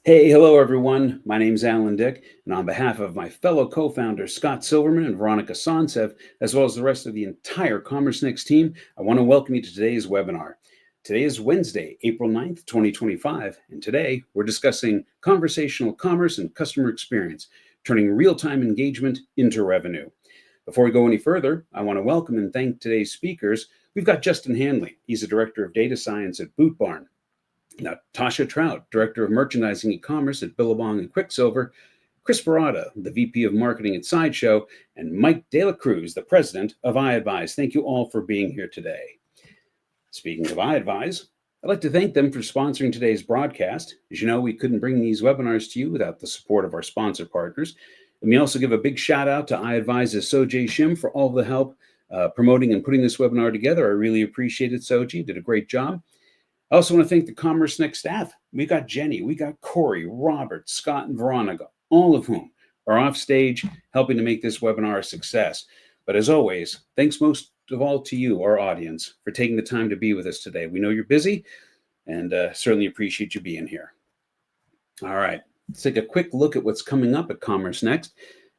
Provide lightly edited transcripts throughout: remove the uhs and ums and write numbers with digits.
Hey, hello everyone. My name's Alan Dick, and on behalf of my fellow co-founders Scott Silverman and Veronica Sonsev, as well as the rest of the entire Commerce Next team, I want to welcome you to today's webinar. Today is Wednesday, April 9th, 2025, and today we're discussing conversational commerce and customer experience, turning real-time engagement into revenue. Before we go any further, I want to welcome and thank today's speakers. We've got Justin Hanley. He's the Director of Data Science at Boot Barn. Now, Tasha Trout, Director of Merchandising e-commerce at Billabong and Quicksilver, Chris Barada, the VP of Marketing at Sideshow, and Mike De La Cruz, the President of iAdvise. Thank you all for being here today. Speaking of iAdvise, I'd like to thank them for sponsoring today's broadcast. As you know, we couldn't bring these webinars to you without the support of our sponsor partners. Let me also give a big shout out to iAdvise's Sojay Shim for all the help promoting and putting this webinar together. I really appreciate it, Sojay. Did a great job. I also want to thank the Commerce Next staff. We got Jenny, we got Corey, Robert, Scott, and Veronica, all of whom are off stage helping to make this webinar a success. But as always, thanks most of all to you, our audience, for taking the time to be with us today. We know you're busy and certainly appreciate you being here. All right, let's take a quick look at what's coming up at Commerce Next.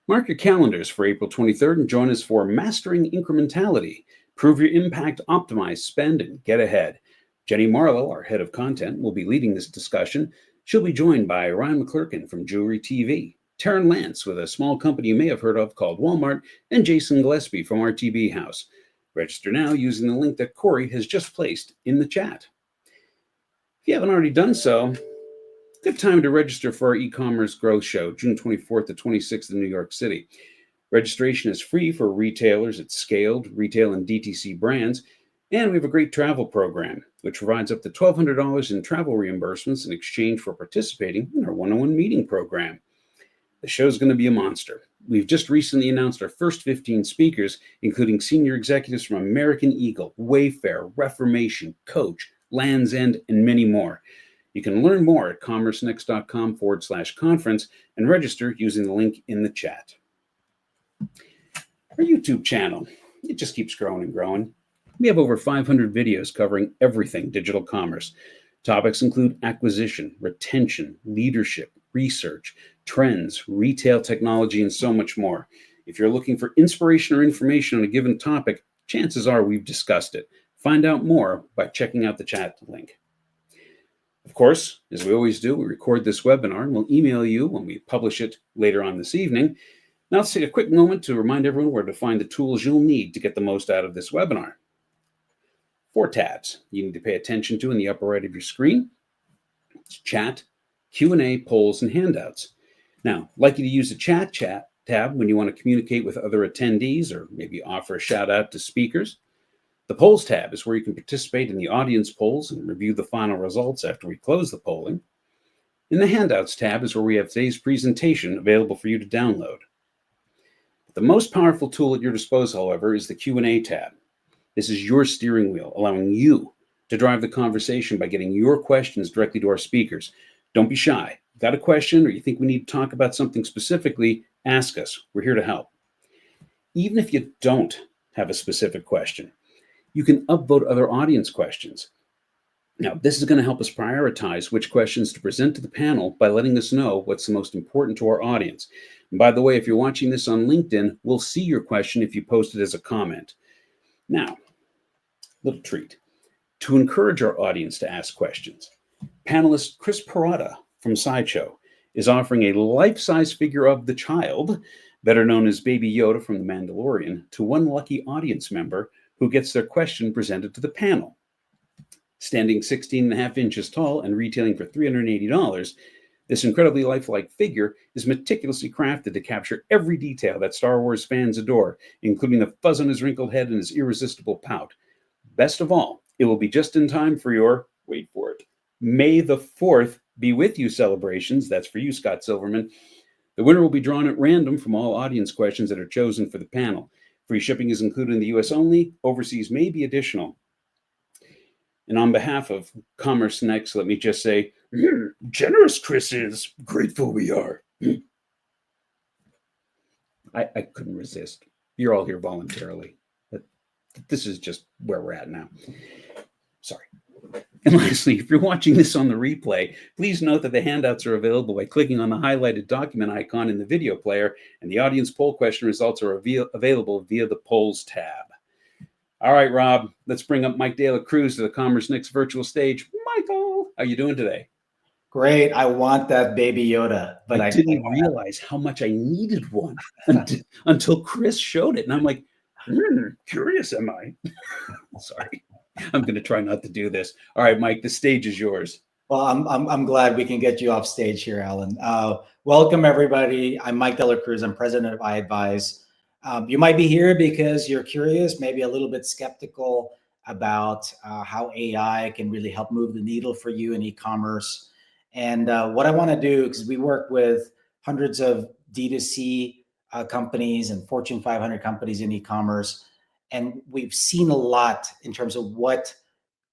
Mark your calendars for April 23rd and join us for Mastering Incrementality. Prove your impact, optimize, spend, and get ahead. Jenny Marlowe, our head of content, will be leading this discussion. She'll be joined by Ryan McClurkin from Jewelry TV, Taryn Lance with a small company you may have heard of called Walmart, and Jason Gillespie from RTB House. Register now using the link that Corey has just placed in the chat. If you haven't already done so, good time to register for our e-commerce growth show, June 24th to 26th in New York City. Registration is free for retailers at scaled retail and DTC brands. And we have a great travel program, which provides up to $1,200 in travel reimbursements in exchange for participating in our one-on-one meeting program. The show is going to be a monster. We've just recently announced our first 15 speakers, including senior executives from American Eagle, Wayfair, Reformation, Coach, Land's End, and many more. You can learn more at commercenext.com/conference and register using the link in the chat. Our YouTube channel, it just keeps growing and growing. We have over 500 videos covering everything digital commerce. Topics include acquisition, retention, leadership, research, trends, retail technology, and so much more. If you're looking for inspiration or information on a given topic, chances are we've discussed it. Find out more by checking out the chat link. Of course, as we always do, we record this webinar and we'll email you when we publish it later on this evening. Now let's take a quick moment to remind everyone where to find the tools you'll need to get the most out of this webinar. 4 tabs you need to pay attention to in the upper right of your screen. It's chat, Q&A, polls, and handouts. Now, I'd like you to use the chat tab when you want to communicate with other attendees or maybe offer a shout out to speakers. The polls tab is where you can participate in the audience polls and review the final results after we close the polling. And the handouts tab is where we have today's presentation available for you to download. The most powerful tool at your disposal, however, is the Q&A tab. This is your steering wheel, allowing you to drive the conversation by getting your questions directly to our speakers. Don't be shy. Got a question or you think we need to talk about something specifically, ask us. We're here to help. Even if you don't have a specific question, you can upvote other audience questions. Now, this is going to help us prioritize which questions to present to the panel by letting us know what's the most important to our audience. And by the way, if you're watching this on LinkedIn, we'll see your question if you post it as a comment. Now, little treat. To encourage our audience to ask questions, panelist Chris Barada from Sideshow is offering a life-size figure of the child, better known as Baby Yoda from The Mandalorian, to one lucky audience member who gets their question presented to the panel. Standing 16.5 inches tall and retailing for $380, this incredibly lifelike figure is meticulously crafted to capture every detail that Star Wars fans adore, including the fuzz on his wrinkled head and his irresistible pout. Best of all, it will be just in time for your, wait for it, May the 4th be with you celebrations. That's for you, Scott Silverman. The winner will be drawn at random from all audience questions that are chosen for the panel. Free shipping is included in the US only. Overseas may be additional. And on behalf of Commerce Next, let me just say, generous Chris is, grateful we are. I couldn't resist. You're all here voluntarily. This is just where we're at now. Sorry. And lastly, if you're watching this on the replay, please note that the handouts are available by clicking on the highlighted document icon in the video player, and the audience poll question results are available via the polls tab. All right, Rob, let's bring up Mike De La Cruz to the Commerce Next virtual stage. Michael, how are you doing today? Great. I want that baby Yoda, but I didn't realize how much I needed one until Chris showed it. And I'm like, curious am I? Sorry. I'm going to try not to do this. All right, Mike, the stage is yours. Well, I'm glad we can get you off stage here, Alan. Welcome, everybody. I'm Mike De La Cruz. I'm president of iAdvise. You might be here because you're curious, maybe a little bit skeptical about how AI can really help move the needle for you in e-commerce. And what I want to do, because we work with hundreds of D2C companies and Fortune 500 companies in e-commerce, and we've seen a lot in terms of what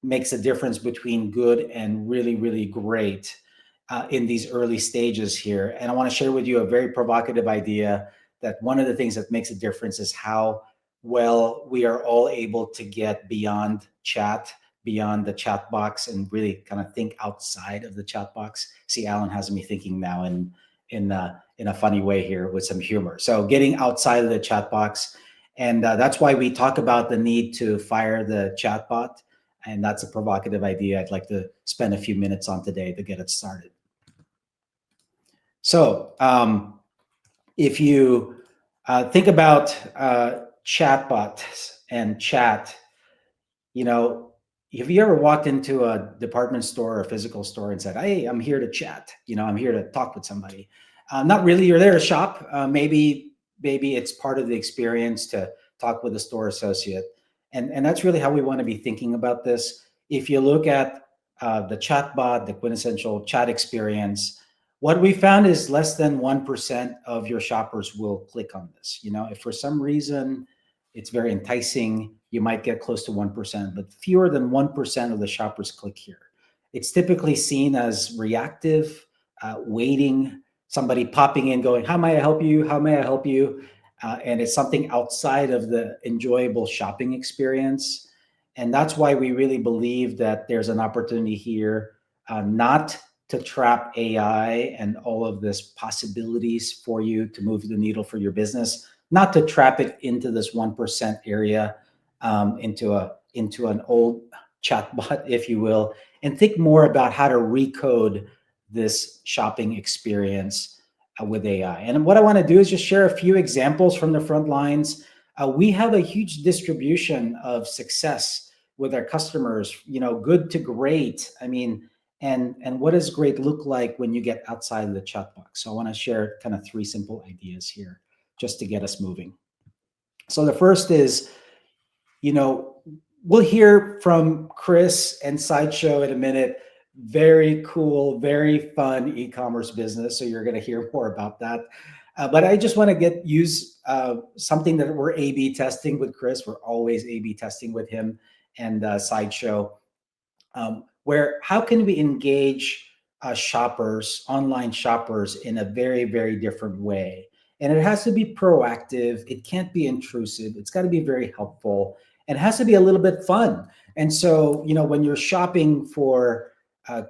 makes a difference between good and really, really great in these early stages here. And I want to share with you a very provocative idea that one of the things that makes a difference is how well we are all able to get beyond chat, beyond the chat box, and really kind of think outside of the chat box. See, Alan has me thinking now in a funny way here with some humor. So getting outside of the chat box. And that's why we talk about the need to fire the chatbot. And that's a provocative idea I'd like to spend a few minutes on today to get it started. So if you think about chatbots and chat, you know, have you ever walked into a department store or a physical store and said, hey, I'm here to chat, I'm here to talk with somebody? Not really, you're there to shop. Maybe it's part of the experience to talk with a store associate. And that's really how we want to be thinking about this. If you look at the chatbot, the quintessential chat experience, what we found is less than 1% of your shoppers will click on this. If for some reason it's very enticing, you might get close to 1%, but fewer than 1% of the shoppers click here. It's typically seen as reactive, waiting, somebody popping in going, how may I help you? How may I help you? And it's something outside of the enjoyable shopping experience. And that's why we really believe that there's an opportunity here, not to trap AI and all of this possibilities for you to move the needle for your business, not to trap it into this 1% area, into an old chatbot, if you will, and think more about how to recode this shopping experience with AI. And what I want to do is just share a few examples from the front lines. We have a huge distribution of success with our customers, good to great. I mean, and what does great look like when you get outside of the chat box? So I want to share kind of 3 simple ideas here just to get us moving. So the first is, we'll hear from Chris and Sideshow in a minute. Very cool, very fun e-commerce business. So you're going to hear more about that. But I just want to use something that we're A/B testing with Chris. We're always A/B testing with him and Sideshow. Where how can we engage shoppers, online shoppers, in a very, very different way? And it has to be proactive. It can't be intrusive. It's got to be very helpful. And it has to be a little bit fun. And so, when you're shopping for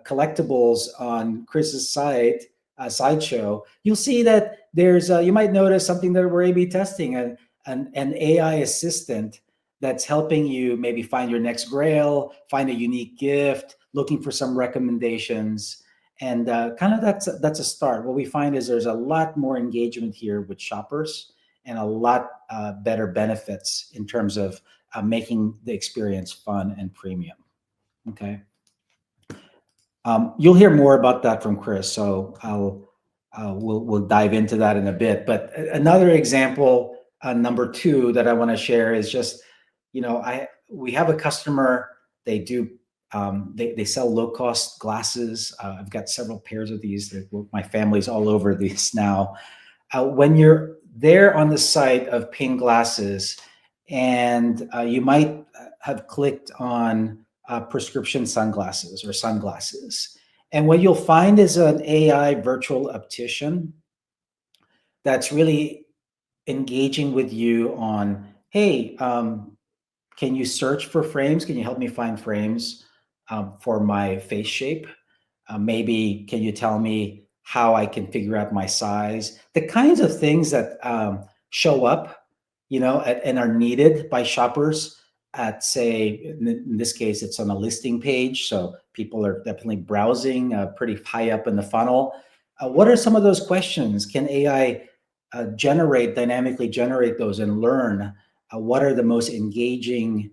collectibles on Chris's site, Sideshow, you'll see that there's, you might notice something that we're A/B testing, an AI assistant that's helping you maybe find your next grail, find a unique gift, looking for some recommendations. And kind of that's a start. What we find is there's a lot more engagement here with shoppers and a lot better benefits in terms of making the experience fun and premium. Okay. You'll hear more about that from Chris, so we'll dive into that in a bit. But another example, number 2, that I want to share is just, we have a customer. They do they sell low-cost glasses. I've got several pairs of these. My family's all over these now. When you're there on the site of Ping Glasses, and you might have clicked on prescription sunglasses or sunglasses, and what you'll find is an AI virtual optician that's really engaging with you on, hey, can you search for frames? Can you help me find frames? for my face shape? Maybe can you tell me how I can figure out my size? The kinds of things that show up, and are needed by shoppers at, say, in this case, it's on a listing page. So people are definitely browsing pretty high up in the funnel. What are some of those questions? Can AI dynamically generate those and learn what are the most engaging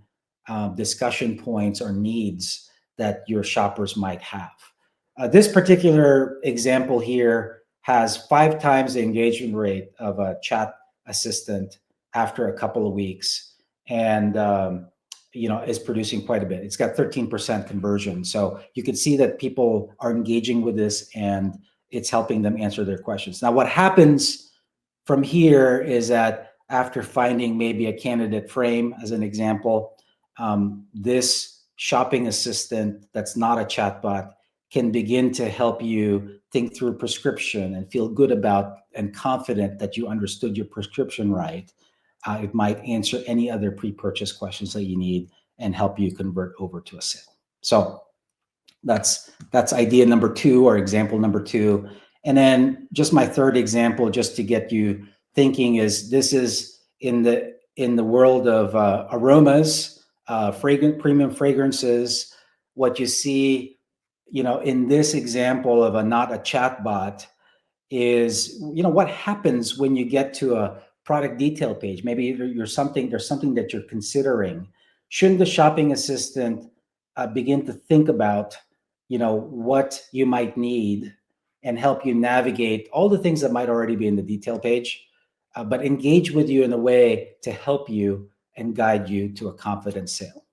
discussion points or needs that your shoppers might have? This particular example here has 5 times the engagement rate of a chat assistant after a couple of weeks, and is producing quite a bit. It's got 13% conversion. So you can see that people are engaging with this, and it's helping them answer their questions. Now, what happens from here is that after finding maybe a candidate frame, as an example, this shopping assistant that's not a chatbot can begin to help you think through a prescription and feel good about and confident that you understood your prescription right. It might answer any other pre-purchase questions that you need and help you convert over to a sale. So that's idea number 2, or example number 2. And then just my third example, just to get you thinking, is this is in the world of aromas, premium fragrances. What you see, in this example of not a chatbot is, what happens when you get to a product detail page. Maybe there's something that you're considering. Shouldn't the shopping assistant begin to think about, what you might need and help you navigate all the things that might already be in the detail page, but engage with you in a way to help you and guide you to a confident sale?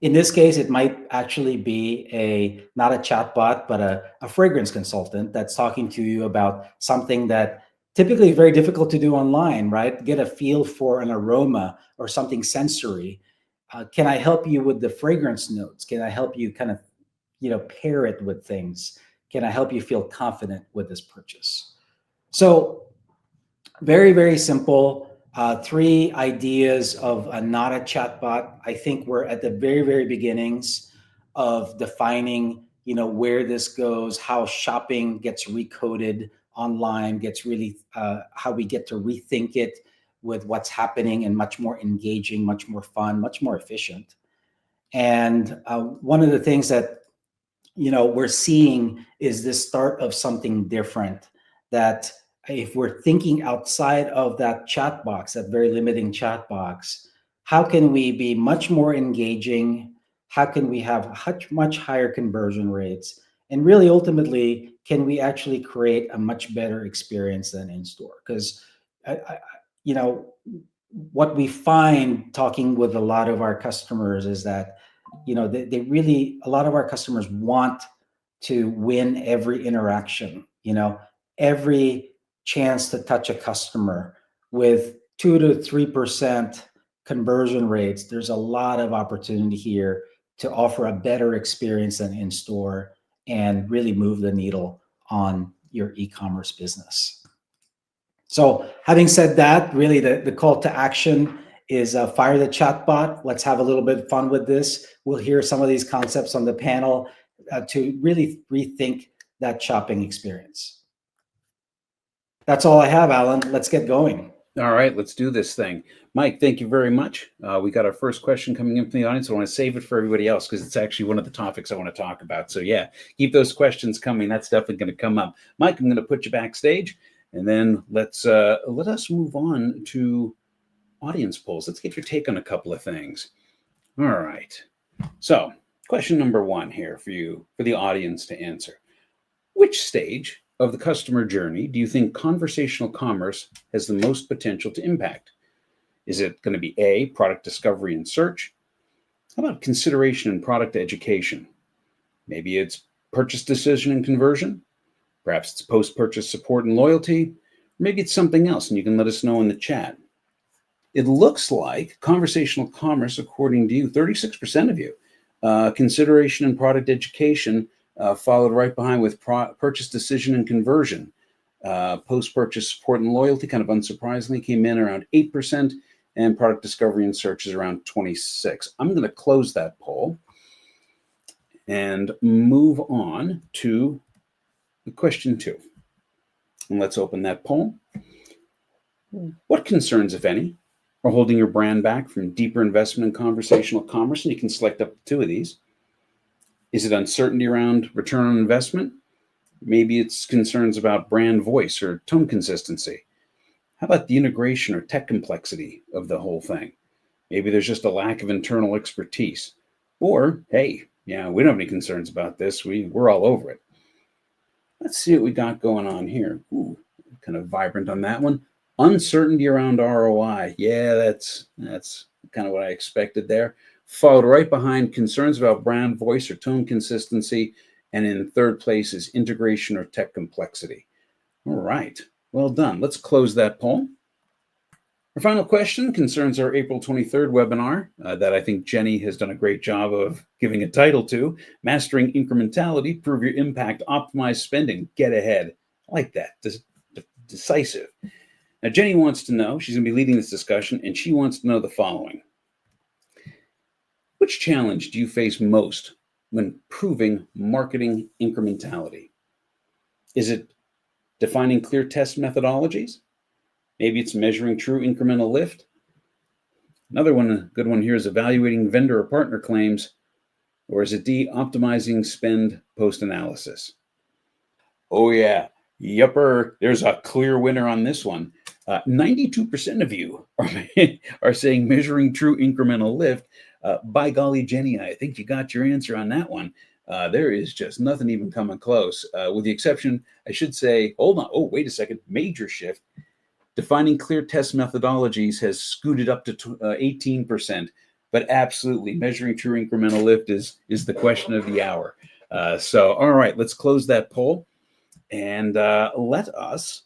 In this case, it might actually be not a chatbot, but a fragrance consultant that's talking to you about something that typically is very difficult to do online, right? Get a feel for an aroma or something sensory. Can I help you with the fragrance notes? Can I help you kind of, pair it with things? Can I help you feel confident with this purchase? So very, very simple. 3 ideas of not a chatbot. I think we're at the very, very beginnings of defining, where this goes, how shopping gets recoded online, gets really how we get to rethink it with what's happening, and much more engaging, much more fun, much more efficient. And one of the things that we're seeing is this start of something different, that if we're thinking outside of that chat box, that very limiting chat box, how can we be much more engaging? How can we have much higher conversion rates? And really, ultimately, can we actually create a much better experience than in store? Because, what we find talking with a lot of our customers is that, they really, a lot of our customers want to win every interaction, every chance to touch a customer. With 2 to 3% conversion rates, there's a lot of opportunity here to offer a better experience than in store and really move the needle on your e-commerce business. So having said that, really the call to action is fire the chatbot. Let's have a little bit of fun with this. We'll hear some of these concepts on the panel to really rethink that shopping experience. That's all I have, Alan. Let's get going. All right, let's do this thing. Mike, thank you very much. We got our first question coming in from the audience. I want to save it for everybody else because it's actually one of the topics I want to talk about. So yeah, keep those questions coming. That's definitely going to come up. Mike, I'm going to put you backstage, and then let us move on to audience polls. Let's get your take on a couple of things. All right. So question number 1 here for you, for the audience to answer. Which stage of the customer journey do you think conversational commerce has the most potential to impact? Is it going to be A, product discovery and search? How about consideration and product education? Maybe it's purchase decision and conversion. Perhaps it's post-purchase support and loyalty. Maybe it's something else, and you can let us know in the chat. It looks like conversational commerce, according to you, 36% of you, consideration and product education, followed right behind with purchase decision and conversion. Post-purchase support and loyalty, kind of unsurprisingly, came in around 8%, and product discovery and search is around 26%. I'm going to close that poll. and move on to question 2. And let's open that poll. What concerns, if any, are holding your brand back from deeper investment in conversational commerce? And you can select up to 2 of these. Is it uncertainty around return on investment? Maybe it's concerns about brand voice or tone consistency. How about the integration or tech complexity of the whole thing? Maybe there's just a lack of internal expertise. Or, hey, yeah, we don't have any concerns about this. We're all over it. Let's see what we got going on here. Ooh, kind of vibrant on that one. Uncertainty around ROI. Yeah, that's kind of what I expected there. Followed right behind concerns about brand voice or tone consistency. And in third place is integration or tech complexity. All right, well done. Let's close that poll. Our final question concerns our April 23rd webinar that I think Jenny has done a great job of giving a title to, Mastering Incrementality, Prove Your Impact, Optimize Spending, Get Ahead. I like that, decisive. Now, Jenny wants to know, she's going to be leading this discussion, and she wants to know the following. Which challenge do you face most when proving marketing incrementality? Is it defining clear test methodologies? Maybe it's measuring true incremental lift. Another one, a good one here, is evaluating vendor or partner claims. Or is it D, optimizing spend post-analysis? Oh yeah, yupper, there's a clear winner on this one. 92% of you are saying measuring true incremental lift. By golly, Jenny, I think you got your answer on that one. There is just nothing even coming close, with the exception, I should say, hold on, oh, wait a second, major shift. Defining clear test methodologies has scooted up to 18%, but absolutely measuring true incremental lift is the question of the hour. So, all right, let's close that poll and let us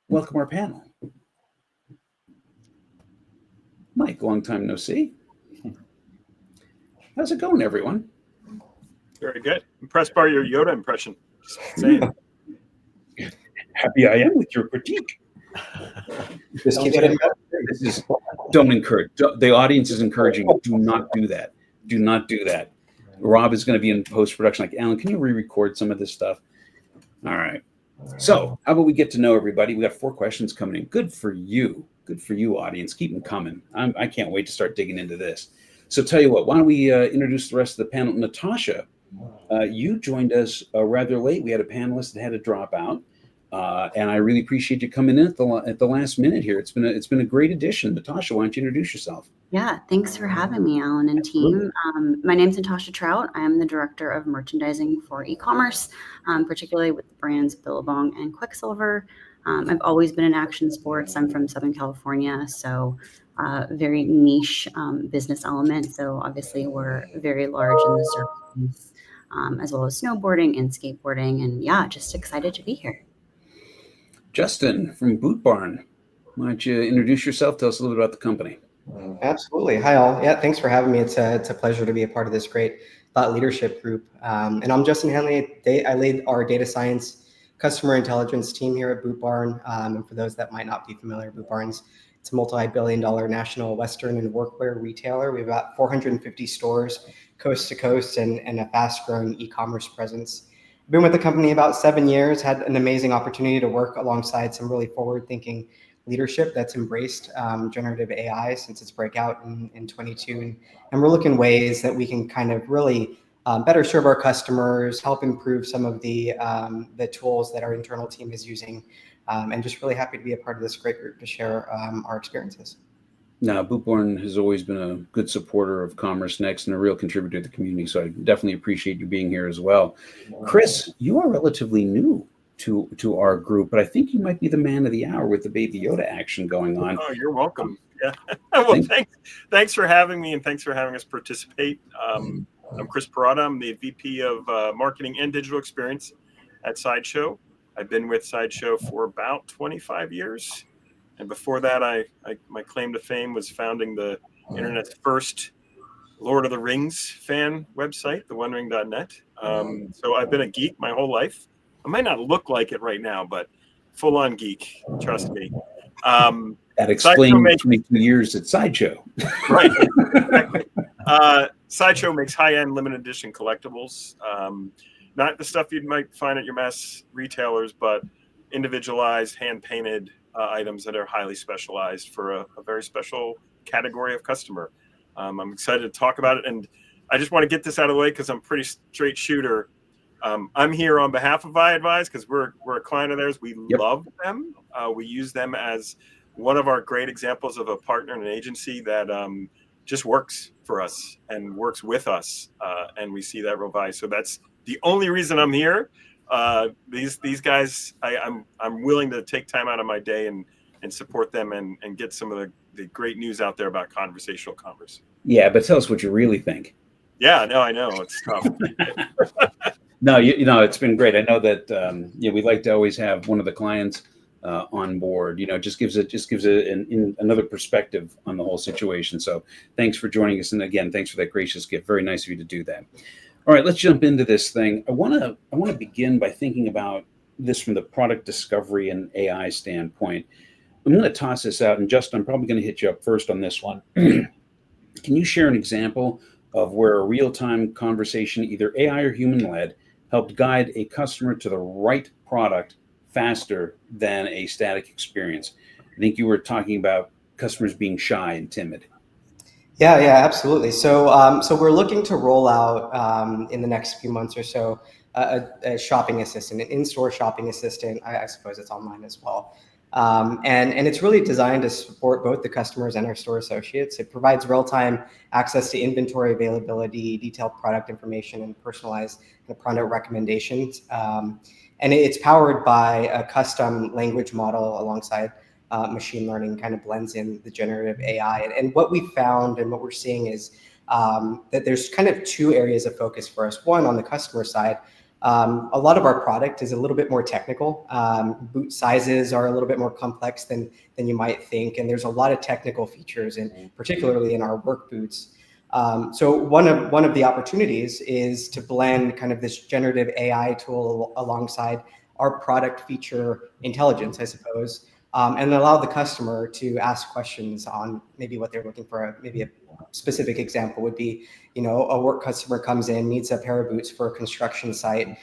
welcome our panel. Mike, long time no see. How's it going, everyone? Very good. Impressed by your Yoda impression. Just saying. Happy I am with your critique. This is, don't encourage. The audience is encouraging. Do not do that. Do not do that. Rob is going to be in post-production. Like, Alan, can you re-record some of this stuff? All right. So how about we get to know everybody? We got 4 questions coming in. Good for you. Good for you, audience. Keep them coming. I can't wait to start digging into this. So tell you what, why don't we introduce the rest of the panel? Natasha, you joined us rather late. We had a panelist that had to drop out. And I really appreciate you coming in at the last minute here. It's been a great addition. Natasha, why don't you introduce yourself? Yeah, thanks for having me, Alan and team. My name's Natasha Trout. I am the director of merchandising for e-commerce, particularly with the brands Billabong and Quicksilver. I've always been in action sports. I'm from Southern California, so very niche business element. So obviously we're very large in the surf, as well as snowboarding and skateboarding. And yeah, just excited to be here. Justin from Boot Barn, why don't you introduce yourself? Tell us a little bit about the company. Absolutely. Hi, all. Yeah, thanks for having me. It's a pleasure to be a part of this great thought leadership group. And I'm Justin Henley. I lead our data science customer intelligence team here at Boot Barn. And for those that might not be familiar, Boot Barn's it's a multi-billion-dollar national Western and workwear retailer. We have about 450 stores coast to coast and a fast-growing e-commerce presence. Been with the company about 7 years, had an amazing opportunity to work alongside some really forward-thinking leadership that's embraced generative AI since its breakout in 22. And we're looking ways that we can kind of really better serve our customers, help improve some of the tools that our internal team is using, and just really happy to be a part of this great group to share our experiences. Now, Boot Barn has always been a good supporter of Commerce Next and a real contributor to the community, so I definitely appreciate you being here as well. Chris, you are relatively new to our group, but I think you might be the man of the hour with the Baby Yoda action going on. Oh, you're welcome. Yeah. Well, thanks for having me, and thanks for having us participate. I'm Chris Parada. I'm the VP of Marketing and Digital Experience at Sideshow. I've been with Sideshow for about 25 years. And before that, my claim to fame was founding the internet's first Lord of the Rings fan website, thewondering.net. So I've been a geek my whole life. I might not look like it right now, but full-on geek, trust me. That explains 22 years at Sideshow. Right. Exactly. Sideshow makes high-end limited edition collectibles. Not the stuff you might find at your mass retailers, but individualized, hand-painted items that are highly specialized for a very special category of customer. I'm excited to talk about it, and I just want to get this out of the way because I'm a pretty straight shooter. I'm here on behalf of iAdvise because we're a client of theirs. We love them. We use them as one of our great examples of a partner and an agency that just works for us and works with us, and we see that real value. So that's the only reason I'm here. These guys, I'm willing to take time out of my day and support them and get some of the great news out there about conversational commerce. Yeah, but tell us what you really think. Yeah, no, I know it's tough. No, it's been great. I know that we like to always have one of the clients on board. Just gives another perspective on the whole situation. So thanks for joining us, and again, thanks for that gracious gift. Very nice of you to do that. All right, let's jump into this thing. I want to begin by thinking about this from the product discovery and AI standpoint. I'm going to toss this out, and Justin, I'm probably going to hit you up first on this one. Can you share an example of where a real-time conversation, either AI or human-led, helped guide a customer to the right product faster than a static experience? I think you were talking about customers being shy and timid. Yeah, absolutely. So we're looking to roll out in the next few months or so a shopping assistant, an in-store shopping assistant. I suppose it's online as well. And it's really designed to support both the customers and our store associates. It provides real-time access to inventory availability, detailed product information, and personalized product recommendations. And it's powered by a custom language model alongside machine learning, kind of blends in the generative AI. And what we found and what we're seeing is that there's kind of two areas of focus for us. One, on the customer side, a lot of our product is a little bit more technical. Boot sizes are a little bit more complex than you might think. And there's a lot of technical features, and particularly in our work boots. So one of the opportunities is to blend kind of this generative AI tool alongside our product feature intelligence, I suppose, and allow the customer to ask questions on maybe what they're looking for. Maybe a specific example would be, a work customer comes in, needs a pair of boots for a construction site,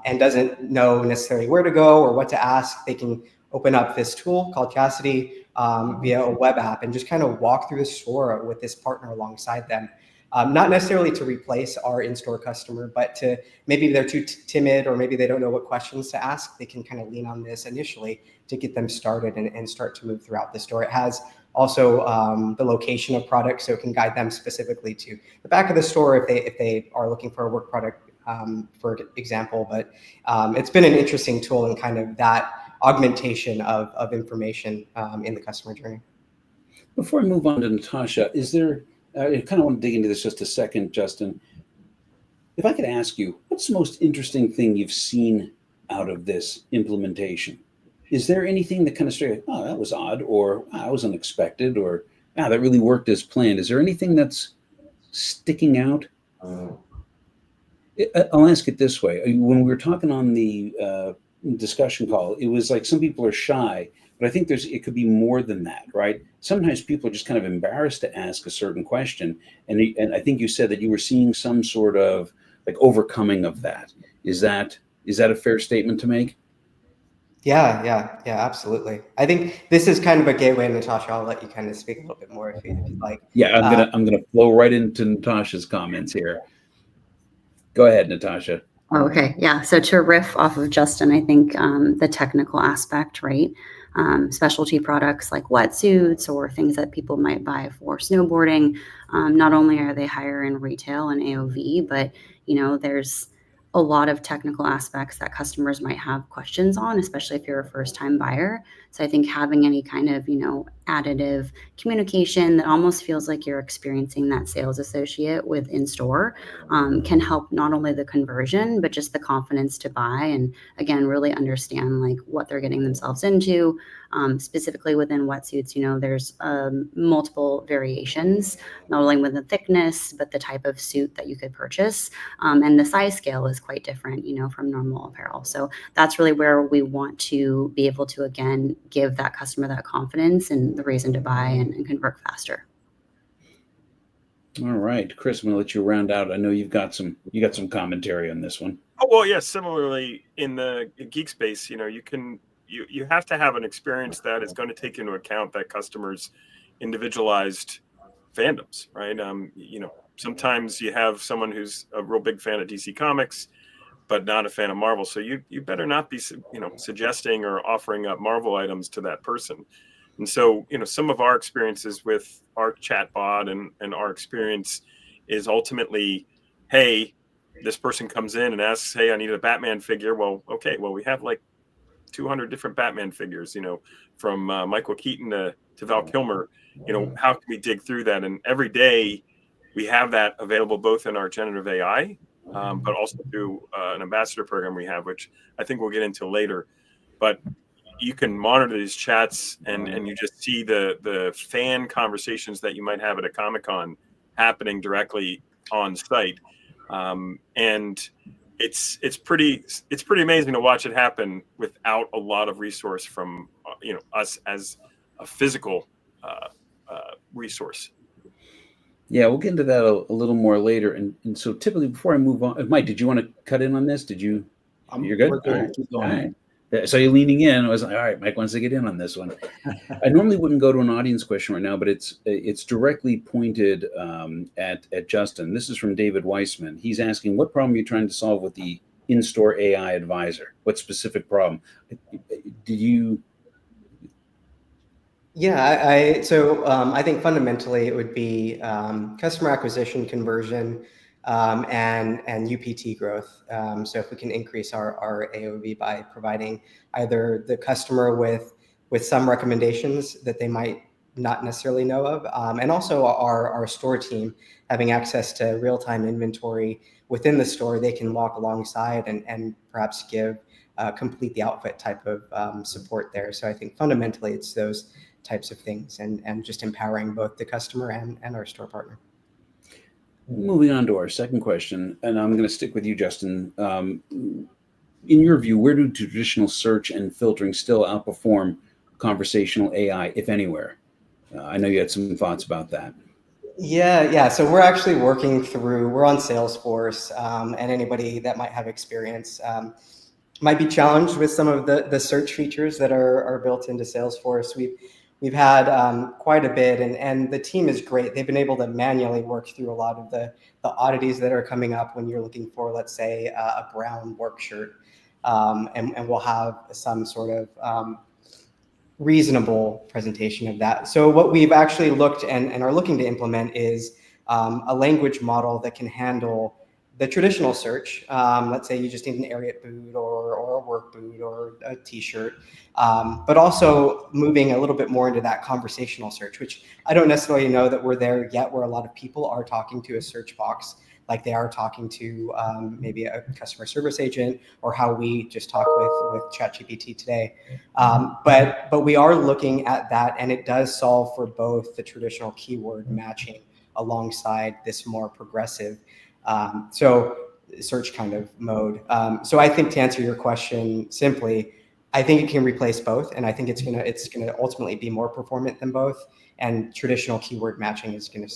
and doesn't know necessarily where to go or what to ask. They can open up this tool called Cassidy via a web app and just kind of walk through the store with this partner alongside them. Not necessarily to replace our in-store customer, but to maybe they're too timid or maybe they don't know what questions to ask. They can kind of lean on this initially to get them started and start to move throughout the store. It has also the location of products, so it can guide them specifically to the back of the store if they are looking for a work product, for example. But it's been an interesting tool in kind of that augmentation of information in the customer journey. Before I move on to Natasha, I kind of want to dig into this just a second, Justin. If I could ask you, what's the most interesting thing you've seen out of this implementation? Is there anything that kind of struck you, oh, that was odd, or wow, that was unexpected, or wow, that really worked as planned? Is there anything that's sticking out? I'll ask it this way. When we were talking on the discussion call, it was like some people are shy, but I think it could be more than that, right? Sometimes people are just kind of embarrassed to ask a certain question. And I think you said that you were seeing some sort of like overcoming of that. Is that a fair statement to make? Yeah, absolutely. I think this is kind of a gateway, Natasha. I'll let you kind of speak a little bit more if you'd like. Yeah, I'm gonna flow right into Natasha's comments here. Go ahead, Natasha. Oh, okay. Yeah. So to riff off of Justin, I think the technical aspect, right? Specialty products like wetsuits or things that people might buy for snowboarding. Not only are they higher in retail and AOV, but there's a lot of technical aspects that customers might have questions on, especially if you're a first-time buyer. So I think having any kind of, additive communication that almost feels like you're experiencing that sales associate with in-store can help not only the conversion, but just the confidence to buy. And again, really understand like what they're getting themselves into. Specifically within wetsuits, there's multiple variations, not only with the thickness, but the type of suit that you could purchase. And the size scale is quite different, from normal apparel. So that's really where we want to be able to, again, give that customer that confidence and the reason to buy and convert faster. All right, Chris, I'm going to let you round out. I know you got some commentary on this one. Oh, well, yeah. Similarly, in the geek space, you have to have an experience that is going to take into account that customer's individualized fandoms, right? Sometimes you have someone who's a real big fan of DC Comics, but not a fan of Marvel. So you better not be suggesting or offering up Marvel items to that person. And so some of our experiences with our chatbot and our experience is ultimately, hey, this person comes in and asks, hey, I need a Batman figure. Well, okay, well, we have like 200 different Batman figures, from Michael Keaton to Val Kilmer. How can we dig through that? And every day we have that available both in our generative AI, but also through an ambassador program we have, which I think we'll get into later. But you can monitor these chats and you just see the fan conversations that you might have at a Comic-Con happening directly on site. And it's pretty amazing to watch it happen without a lot of resource from us as a physical resource. Yeah, we'll get into that a little more later. And so typically, before I move on, Mike, did you want to cut in on this? You're good? We're good. All right. Keep going. All right. So you're leaning in. I was like, all right, Mike wants to get in on this one. I normally wouldn't go to an audience question right now, but it's directly pointed at Justin. This is from David Weissman. He's asking, what problem are you trying to solve with the in-store AI advisor? What specific problem? Did you? Yeah, I think fundamentally it would be customer acquisition, conversion, and UPT growth. So if we can increase our AOV by providing either the customer with some recommendations that they might not necessarily know of, and also our store team having access to real-time inventory within the store, they can walk alongside and perhaps give complete the outfit type of support there. So I think fundamentally it's those types of things and just empowering both the customer and our store partner. Moving on to our second question, and I'm going to stick with you, Justin. In your view, where do traditional search and filtering still outperform conversational AI, if anywhere? I know you had some thoughts about that. Yeah. So we're actually we're on Salesforce, and anybody that might have experience might be challenged with some of the search features that are built into Salesforce. We've had quite a bit, and the team is great. They've been able to manually work through a lot of the oddities that are coming up when you're looking for, let's say, a brown work shirt, and we'll have some sort of reasonable presentation of that. So what we've actually looked and are looking to implement is a language model that can handle the traditional search. Let's say you just need an Ariat boot or a work boot or a t-shirt, but also moving a little bit more into that conversational search, which I don't necessarily know that we're there yet, where a lot of people are talking to a search box like they are talking to maybe a customer service agent, or how we just talk with ChatGPT today. But we are looking at that, and it does solve for both the traditional keyword matching alongside this more progressive so search kind of mode. So I think, to answer your question simply, I think it can replace both, and I think it's gonna ultimately be more performant than both. And traditional keyword matching is gonna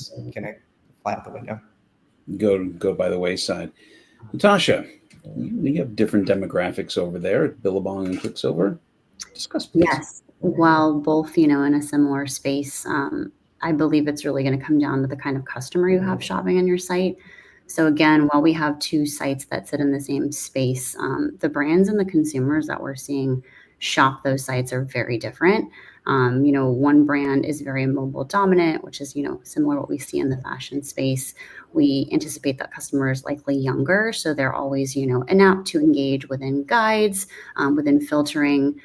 fly out the window. Go by the wayside. Natasha, you have different demographics over there at Billabong and Quicksilver. Discuss, please. Yes. While both, in a similar space, I believe it's really going to come down to the kind of customer you have shopping on your site. So again, while we have two sites that sit in the same space, the brands and the consumers that we're seeing shop those sites are very different. One brand is very mobile dominant, which is, similar to what we see in the fashion space. We anticipate that customer is likely younger, so they're always, inept to engage within guides, within filtering,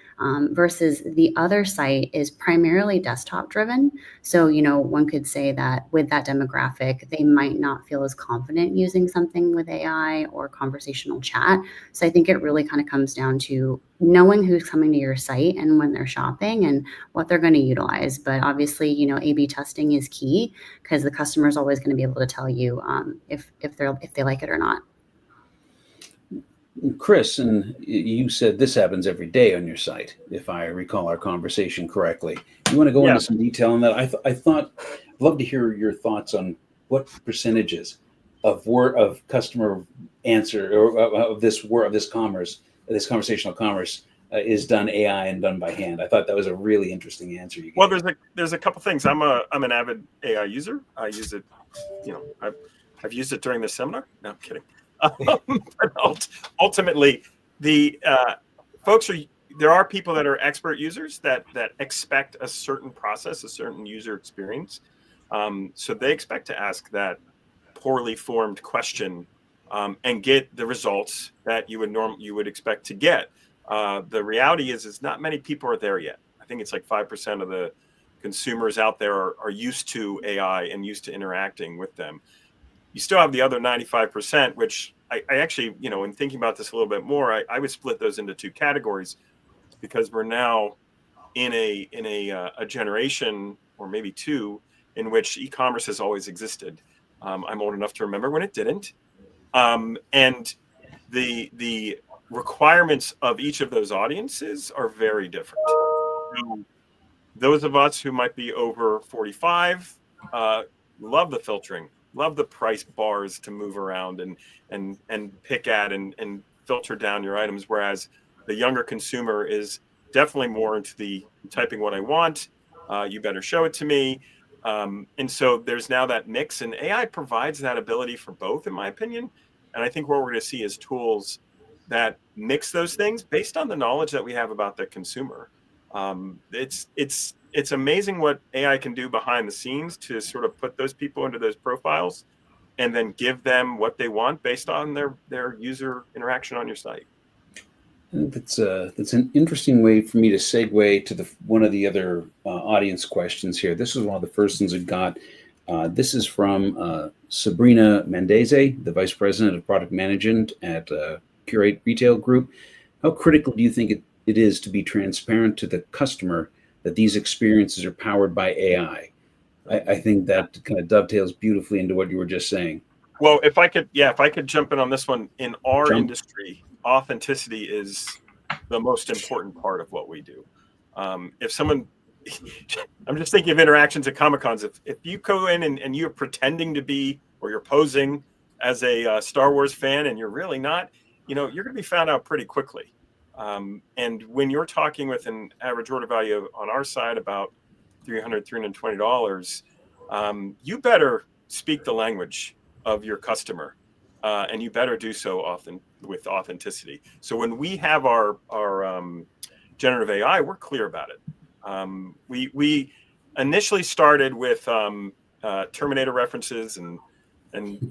versus the other site is primarily desktop driven. So, one could say that with that demographic, they might not feel as confident using something with AI or conversational chat. So I think it really kind of comes down to knowing who's coming to your site and when they're shopping and what they're going to utilize. But obviously, A/B testing is key, because the customer is always going to be able to tell you if they like it or not. Chris, and you said this happens every day on your site, if I recall our conversation correctly. You want to go into some detail on that? I thought I'd love to hear your thoughts on what percentages of customer answer or of this conversational commerce is done AI and done by hand. I thought that was a really interesting answer you gave. Well, there's a couple things. I'm an avid AI user. I use it. I've used it during the seminar. No, I'm kidding. But ultimately, the there are people that are expert users that expect a certain process, a certain user experience. So they expect to ask that poorly formed question and get the results that you would expect to get. The reality is not many people are there yet. I think it's like 5% of the consumers out there are used to AI and used to interacting with them. You still have the other 95%, which I actually, in thinking about this a little bit more, I would split those into two categories, because we're now in a generation, or maybe two, in which e-commerce has always existed. I'm old enough to remember when it didn't. And the requirements of each of those audiences are very different. So those of us who might be over 45 love the filtering, love the price bars to move around and pick at and filter down your items, whereas the younger consumer is definitely more into the typing what I want. You better show it to me. And so there's now that mix, and AI provides that ability for both, in my opinion. And I think what we're going to see is tools that mix those things based on the knowledge that we have about the consumer. It's amazing what AI can do behind the scenes to sort of put those people into those profiles and then give them what they want based on their user interaction on your site. That's an interesting way for me to segue to one of the other audience questions here. This is one of the first ones I got. This is from Sabrina Mendeze, the Vice President of Product Management at Curate Retail Group. How critical do you think it is to be transparent to the customer that these experiences are powered by AI? I think that kind of dovetails beautifully into what you were just saying. Well, if I could jump in on this one. In our industry, authenticity is the most important part of what we do. If someone, I'm just thinking of interactions at Comic-Cons. If you go in and you're pretending to be, or you're posing as a Star Wars fan and you're really not, you're going to be found out pretty quickly. And when you're talking with an average order value on our side about $320, you better speak the language of your customer, and you better do so often with authenticity. So when we have our generative AI, we're clear about it. We initially started with Terminator references and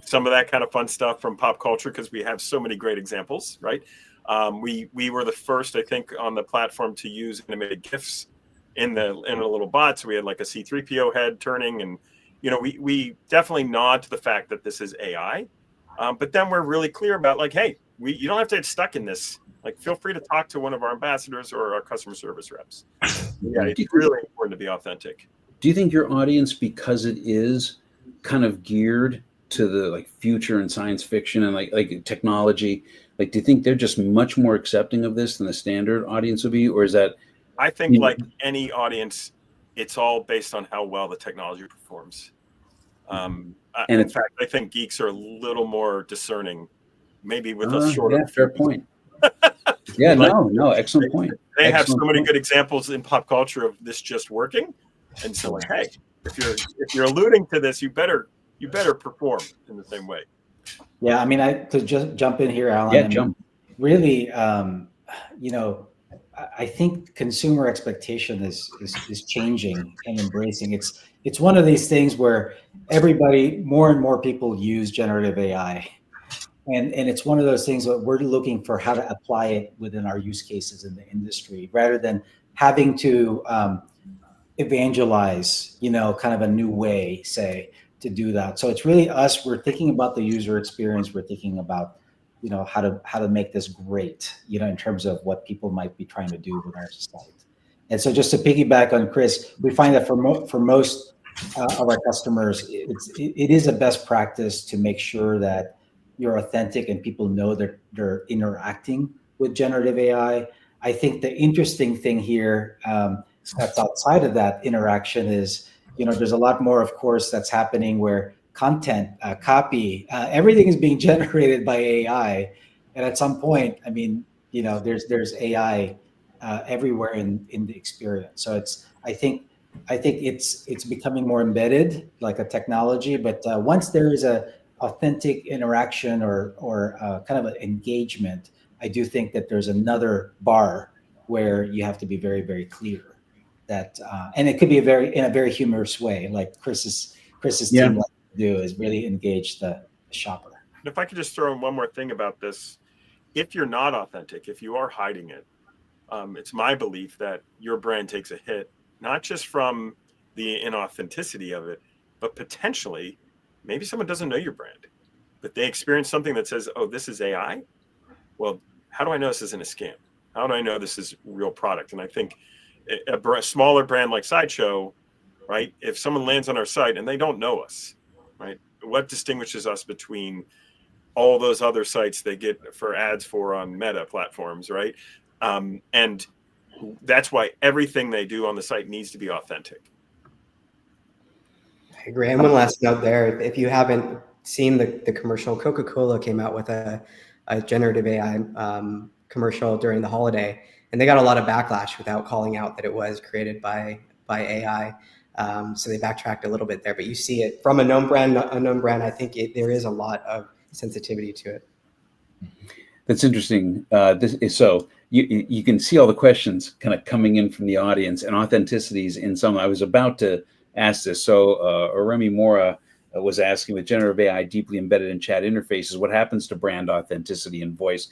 some of that kind of fun stuff from pop culture, because we have so many great examples, right? We were the first, I think, on the platform to use animated GIFs in a little bot. So we had like a C-3PO head turning, and we definitely nod to the fact that this is AI. But then we're really clear about, like, hey, you don't have to get stuck in this. Like, feel free to talk to one of our ambassadors or our customer service reps. Yeah, it's really important to be authentic. Do you think your audience, because it is kind of geared to the future and science fiction and like technology, do you think they're just much more accepting of this than the standard audience would be, or is that? I think like any audience, it's all based on how well the technology performs. In fact, I think geeks are a little more discerning, maybe with a shorter. Yeah, fair point. Yeah, no, excellent point. They have so many good examples in pop culture of this just working, and so hey, if you're alluding to this, you better perform in the same way. Yeah, I mean, to just jump in here, Alan. Yeah, jump. Really, I think consumer expectation is changing and embracing. It's one of these things where more and more people use generative AI, and it's one of those things that we're looking for how to apply it within our use cases in the industry, rather than having to evangelize, kind of a new way, say, to do that. So it's really us. We're thinking about the user experience. We're thinking about how to make this great, in terms of what people might be trying to do with our site. And so just to piggyback on Chris, we find that for most of our customers, it is a best practice to make sure that you're authentic and people know that they're interacting with generative AI. I think the interesting thing here that's outside of that interaction is, there's a lot more, of course, that's happening where content, copy, everything is being generated by AI. And at some point, I mean, there's AI everywhere in the experience. So I think it's becoming more embedded, like a technology. But once there is a authentic interaction or kind of an engagement, I do think that there's another bar where you have to be very, very clear that, and it could be in a very humorous way, like Chris's Yeah. team like to do, is really engage the shopper. And if I could just throw in one more thing about this, if you're not authentic, if you are hiding it, it's my belief that your brand takes a hit, not just from the inauthenticity of it, but potentially maybe someone doesn't know your brand, but they experience something that says, oh, this is AI. Well, how do I know this isn't a scam? How do I know this is real product? And I think a smaller brand like Sideshow, right? If someone lands on our site and they don't know us, right? What distinguishes us between all those other sites they get for ads for on Meta platforms, right? And that's why everything they do on the site needs to be authentic. I agree. And one last note there, if you haven't seen the commercial, Coca-Cola came out with a generative AI commercial during the holiday, and they got a lot of backlash without calling out that it was created by AI. So they backtracked a little bit there, but you see it from a known brand, unknown brand. I think there is a lot of sensitivity to it. That's interesting. So you can see all the questions kind of coming in from the audience, and authenticities in some. I was about to ask this. So Remy Mora was asking, with generative AI deeply embedded in chat interfaces, what happens to brand authenticity and voice?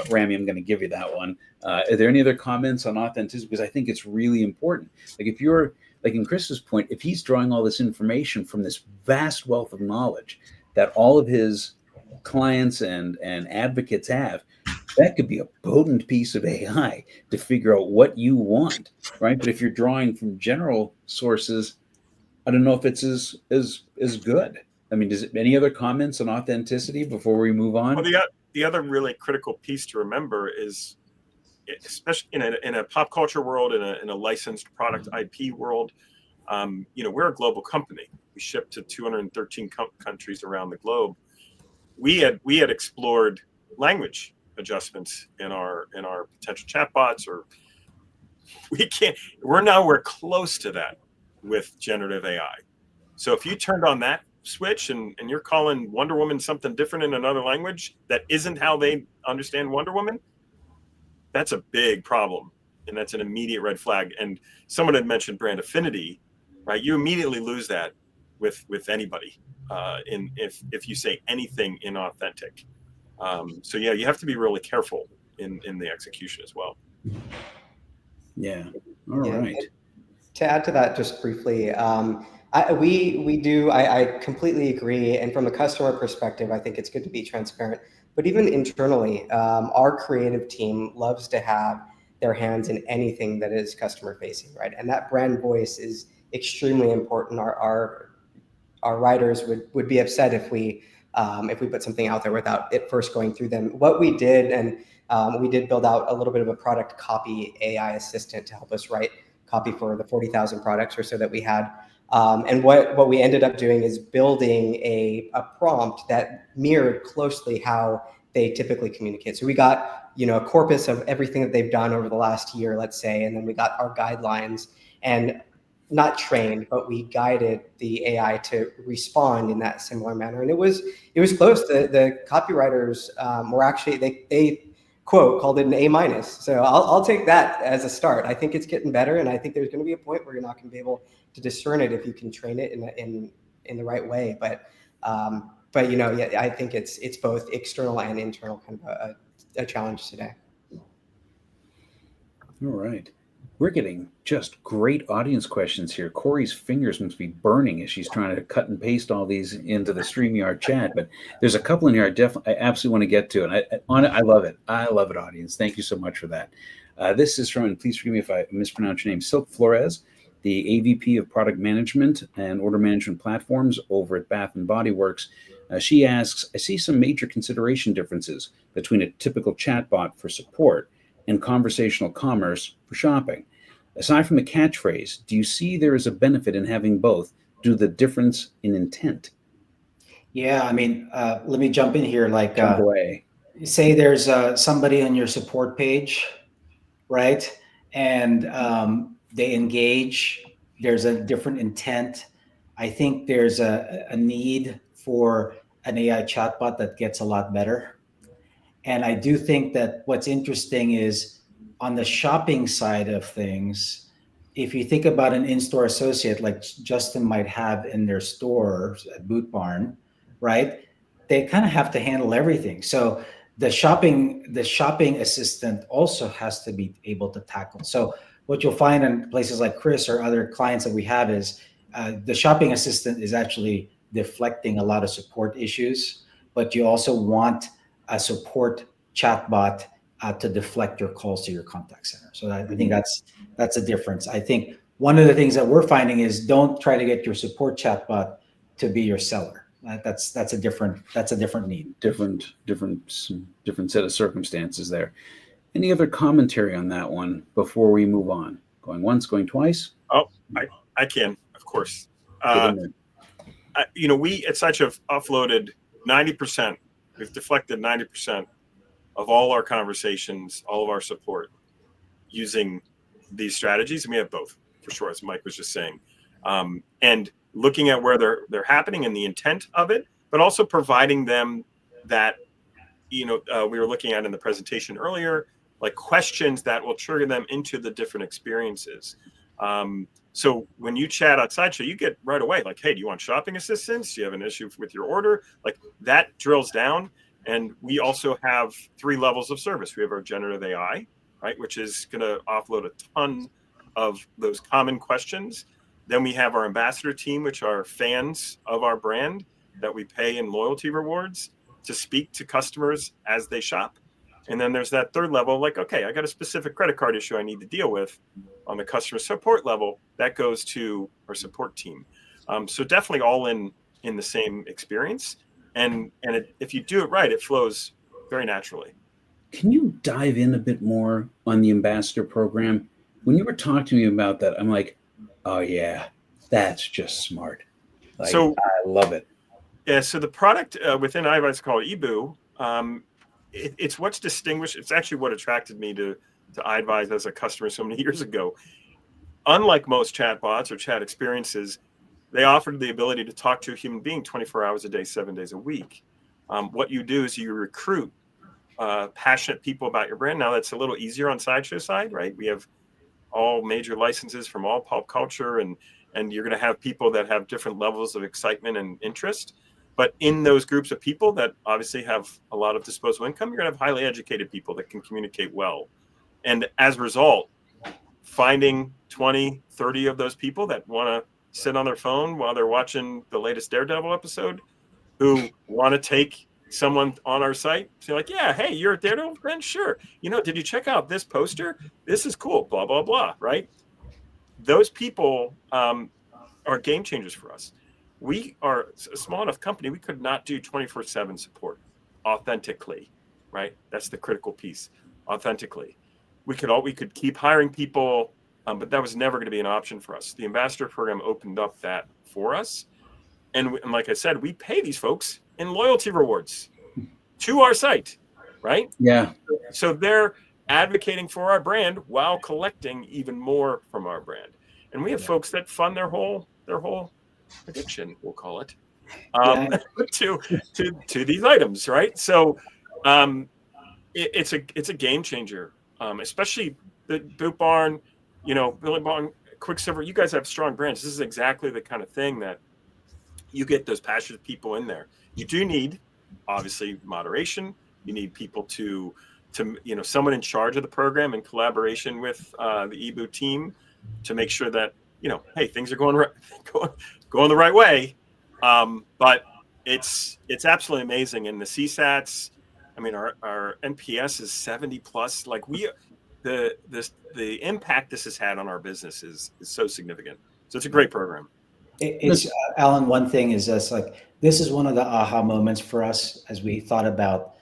Remy, I'm going to give you that one. Are there any other comments on authenticity? Because I think it's really important. Like if you're, like in Chris's point, if he's drawing all this information from this vast wealth of knowledge that all of his clients and advocates have, that could be a potent piece of AI to figure out what you want, right? But if you're drawing from general sources, I don't know if it's as good. I mean, any other comments on authenticity before we move on? Well, the other really critical piece to remember is, especially in a pop culture world, in a licensed product IP world, we're a global company. We ship to 213 countries around the globe. We had explored language adjustments in our potential chatbots, or we're close to that with generative AI. So if you turned on that switch and you're calling Wonder Woman something different in another language that isn't how they understand Wonder Woman, that's a big problem, and that's an immediate red flag. And someone had mentioned brand affinity, right? You immediately lose that with anybody if you say anything inauthentic. So yeah, you have to be really careful in the execution as well. Yeah. All right. To add to that, just briefly, I completely agree. And from a customer perspective, I think it's good to be transparent. But even internally, our creative team loves to have their hands in anything that is customer facing, right? And that brand voice is extremely important. Our writers would be upset if we put something out there without it first going through them. What we did, and we did build out a little bit of a product copy AI assistant to help us write copy for the 40,000 products or so that we had. And what we ended up doing is building a prompt that mirrored closely how they typically communicate. So we got a corpus of everything that they've done over the last year, let's say, and then we got our guidelines, and not trained, but we guided the AI to respond in that similar manner. And it was close. The copywriters were actually, they quote called it an A-. So I'll take that as a start. I think it's getting better, and I think there's going to be a point where you're not going to be able to discern it if you can train it in the right way. But yeah, I think it's both external and internal kind of a challenge today. All right. We're getting just great audience questions here. Corey's fingers must be burning as she's trying to cut and paste all these into the StreamYard chat. But there's a couple in here I absolutely want to get to. And I love it. I love it, audience. Thank you so much for that. This is from, and please forgive me if I mispronounce your name, Silk Flores, the AVP of Product Management and Order Management Platforms over at Bath & Body Works. She asks, I see some major consideration differences between a typical chatbot for support and conversational commerce for shopping. Aside from the catchphrase, do you see there is a benefit in having both due to the difference in intent? Yeah, I mean, let me jump in here. Like, Jump away. say there's somebody on your support page, right? And they engage. There's a different intent. I think there's a need for an AI chatbot that gets a lot better. And I do think that what's interesting is on the shopping side of things, if you think about an in-store associate like Justin might have in their stores at Boot Barn, right? They kind of have to handle everything. So the shopping assistant also has to be able to tackle. So what you'll find in places like Chris or other clients that we have is the shopping assistant is actually deflecting a lot of support issues, but you also want a support chatbot to deflect your calls to your contact center. So I think that's a difference. I think one of the things that we're finding is don't try to get your support chatbot to be your seller. That's a different need. Different set of circumstances there. Any other commentary on that one before we move on? Going once, going twice? Oh, I can, of course. Get in there. We at Sideshow have offloaded 90%. We've deflected 90% of all our conversations, all of our support using these strategies. And we have both, for sure, as Mike was just saying. And looking at where they're happening and the intent of it, but also providing them that, we were looking at in the presentation earlier, like questions that will trigger them into the different experiences. So when you chat on Sideshow, you get right away like, hey, do you want shopping assistance? Do you have an issue with your order? Like that drills down. And we also have 3 levels of service. We have our generative AI, right, which is going to offload a ton of those common questions. Then we have our ambassador team, which are fans of our brand that we pay in loyalty rewards to speak to customers as they shop. And then there's that 3rd level, like, okay, I got a specific credit card issue I need to deal with on the customer support level. That goes to our support team. So definitely all in the same experience. And if you do it right, it flows very naturally. Can you dive in a bit more on the ambassador program? When you were talking to me about that, I'm like, oh yeah, that's just smart. Like, So I love it. yeah, so the product within iAdvise is called eBoo. It's what's distinguished. It's actually what attracted me to iAdvise as a customer so many years ago. Unlike most chatbots or chat experiences, they offered the ability to talk to a human being 24 hours a day, 7 days a week. What you do is you recruit passionate people about your brand. Now that's a little easier on Sideshow side, right? We have all major licenses from all pop culture, and you're going to have people that have different levels of excitement and interest. But in those groups of people that obviously have a lot of disposable income, you're going to have highly educated people that can communicate well. And as a result, finding 20, 30 of those people that want to sit on their phone while they're watching the latest Daredevil episode, who want to take someone on our site, say like, yeah, hey, you're a Daredevil friend? Sure. Did you check out this poster? This is cool, blah, blah, blah, right? Those people are game changers for us. We are a small enough company, we could not do 24/7 support authentically, right? That's the critical piece, authentically. We could keep hiring people, but that was never going to be an option for us. The ambassador program opened up that for us. And like I said, we pay these folks in loyalty rewards to our site, right? Yeah. So they're advocating for our brand while collecting even more from our brand. And we have folks that fund their whole addiction, we'll call it, to these items, right? So it's a game changer, especially the Boot Barn, Billy Bong, Quicksilver. You guys have strong brands. This is exactly the kind of thing that you get those passionate people in there. You do need, obviously, moderation. You need people to someone in charge of the program in collaboration with the eBoo team to make sure that hey, things are going the right way. But it's absolutely amazing. And the CSATs, I mean, our NPS is 70 plus. Like the impact this has had on our business is so significant. So it's a great program. It's Alan. One thing is this: like this is one of the aha moments for us as we thought about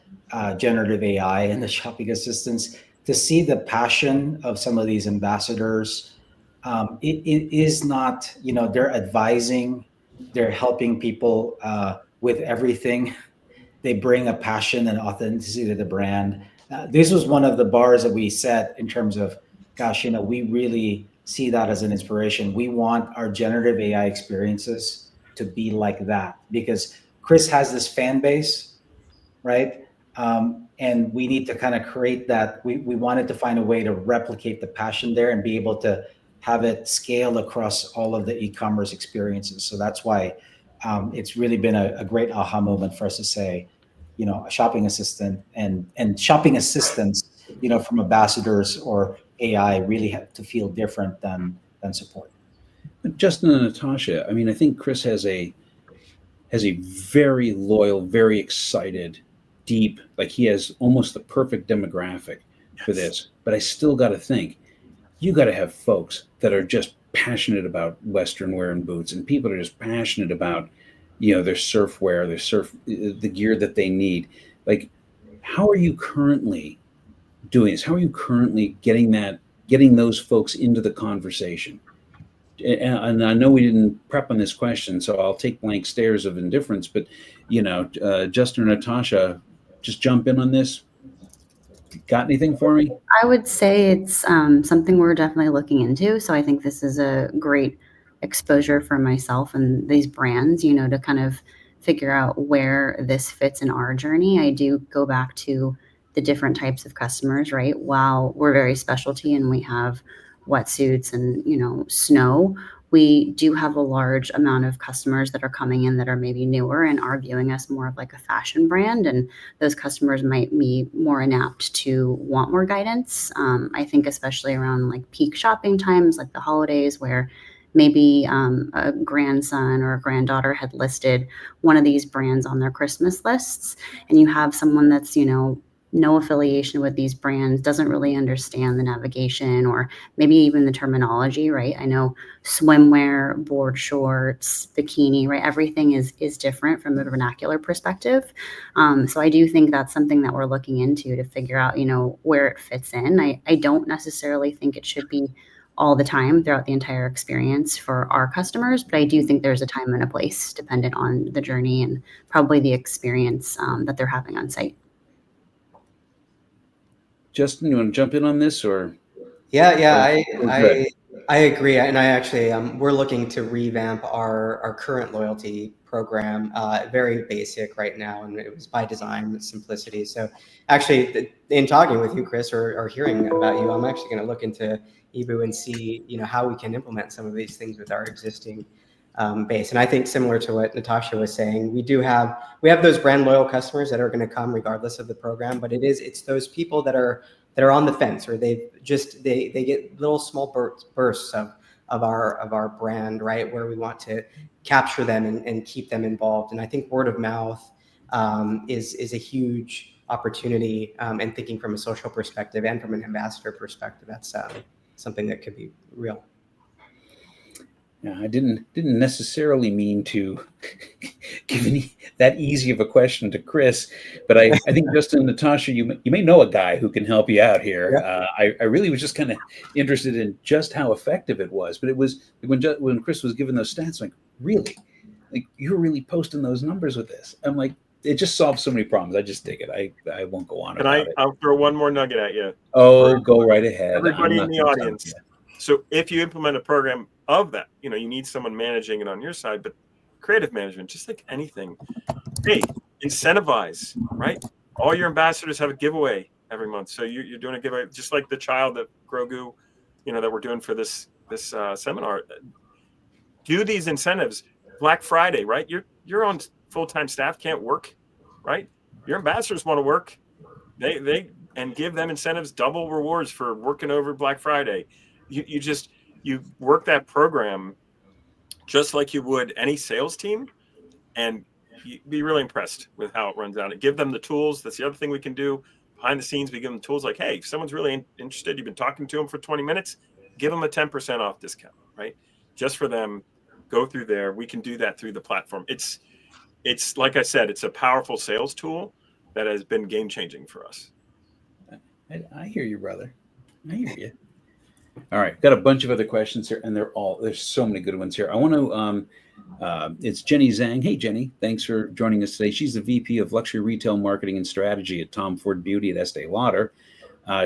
generative AI and the shopping assistants. To see the passion of some of these ambassadors, it is not they're advising, they're helping people with everything. They bring a passion and authenticity to the brand. This was one of the bars that we set in terms of, gosh, we really see that as an inspiration. We want our generative AI experiences to be like that because Chris has this fan base, right? And we need to kind of create that. We wanted to find a way to replicate the passion there and be able to have it scale across all of the e-commerce experiences. So that's why it's really been a great aha moment for us to say, a shopping assistant and shopping assistants, from ambassadors or AI really have to feel different than support. Justin and Natasha, I mean, I think Chris has a very loyal, very excited, deep, like he has almost the perfect demographic for this. But I still got to think, you got to have folks that are just passionate about Western wear and boots, and people are just passionate about, their surf wear, the gear that they need. Like, how are you currently doing this? How are you currently getting those folks into the conversation? And I know we didn't prep on this question, so I'll take blank stares of indifference. But Justin or Natasha, just jump in on this. Got anything for me? I would say it's something we're definitely looking into. So I think this is a great exposure for myself and these brands, to kind of figure out where this fits in our journey. I do go back to the different types of customers, right? While we're very specialty and we have wetsuits and, snow, we do have a large amount of customers that are coming in that are maybe newer and are viewing us more of like a fashion brand. And those customers might be more inapt to want more guidance. I think especially around like peak shopping times, like the holidays, where maybe a grandson or a granddaughter had listed one of these brands on their Christmas lists, and you have someone that's, no affiliation with these brands, doesn't really understand the navigation or maybe even the terminology, right? I know swimwear, board shorts, bikini, right? Everything is different from a vernacular perspective. So I do think that's something that we're looking into to figure out, where it fits in. I don't necessarily think it should be all the time throughout the entire experience for our customers, but I do think there's a time and a place dependent on the journey and probably the experience that they're having on site. Justin, you want to jump in on this, or? Yeah, We're good. I agree, and I actually we're looking to revamp our current loyalty program. Very basic right now, and it was by design, simplicity. So, actually, in talking with you, Chris, or hearing about you, I'm actually going to look into Ebu and see how we can implement some of these things with our existing base. And I think similar to what Natasha was saying, we have those brand loyal customers that are going to come regardless of the program, but it's those people that are on the fence, or they get little small bursts of our brand, right, where we want to capture them and keep them involved. And I think word of mouth is a huge opportunity, and thinking from a social perspective and from an ambassador perspective, that's something that could be real. Yeah, I didn't necessarily mean to give that easy of a question to Chris, but I think Justin and Natasha, you may know a guy who can help you out here. Yeah. I really was just kind of interested in just how effective it was, but it was when Chris was giving those stats, like, really, like, you're really posting those numbers with this. I'm like, it just solves so many problems. I just dig it. I won't go on about it. I'll throw one more nugget at you. Oh, go right ahead. Everybody in the audience. So if you implement a program of that, you need someone managing it on your side, but creative management, just like anything. Hey, incentivize, right? All your ambassadors have a giveaway every month. So you're doing a giveaway, just like the child that Grogu, that we're doing for this seminar. Do these incentives. Black Friday, right? You're on full-time staff, can't work, right? Your ambassadors want to work. They and give them incentives, double rewards for working over Black Friday. You work that program just like you would any sales team, and you'd be really impressed with how it runs out. And give them the tools. That's the other thing we can do behind the scenes. We give them tools like, hey, if someone's really interested, you've been talking to them for 20 minutes, give them a 10% off discount, right? Just for them, go through there. We can do that through the platform. It's like I said, it's a powerful sales tool that has been game changing for us. I hear you, brother. I hear you. All right, got a bunch of other questions here, and there's so many good ones here. I want to It's Jenny Zhang. Hey, Jenny, thanks for joining us today. She's the VP of Luxury Retail Marketing and Strategy at Tom Ford Beauty at Estee Lauder.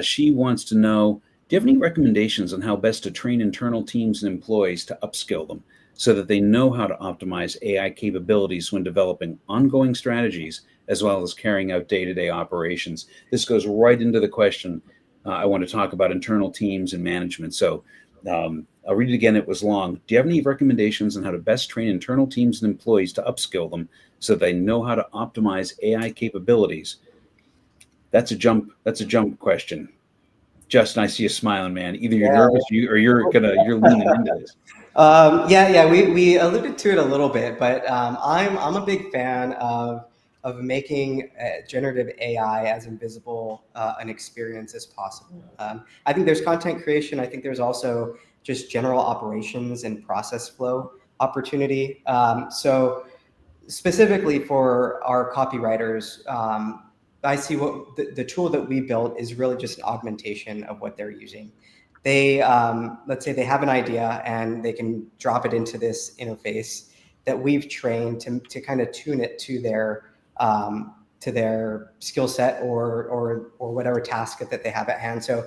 She wants to know, do you have any recommendations on how best to train internal teams and employees to upskill them so that they know how to optimize AI capabilities when developing ongoing strategies as well as carrying out day-to-day operations? This goes right into the question I want to talk about internal teams and management. So I'll read it again. It was long. Do you have any recommendations on how to best train internal teams and employees to upskill them so they know how to optimize AI capabilities? That's a jump question. Justin, I see you smiling, man. Either you're nervous or you're leaning into this. We alluded to it a little bit, but I'm a big fan of making generative AI as invisible an experience as possible. I think there's content creation. I think there's also just general operations and process flow opportunity. So specifically for our copywriters, I see what the tool that we built is really just an augmentation of what they're using. They, let's say they have an idea and they can drop it into this interface that we've trained to kind of tune it to their skill set or whatever task that they have at hand. So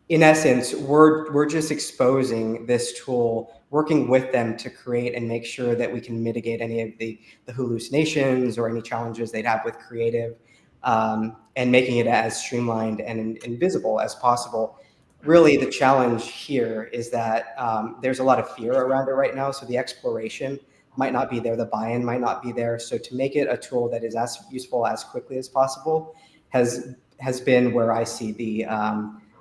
in essence, we're just exposing this tool, working with them to create and make sure that we can mitigate any of the hallucinations or any challenges they'd have with creative, and making it as streamlined and invisible as possible. Really, the challenge here is that there's a lot of fear around it right now. So the exploration might not be there, the buy-in might not be there. So to make it a tool that is as useful as quickly as possible has been where I see the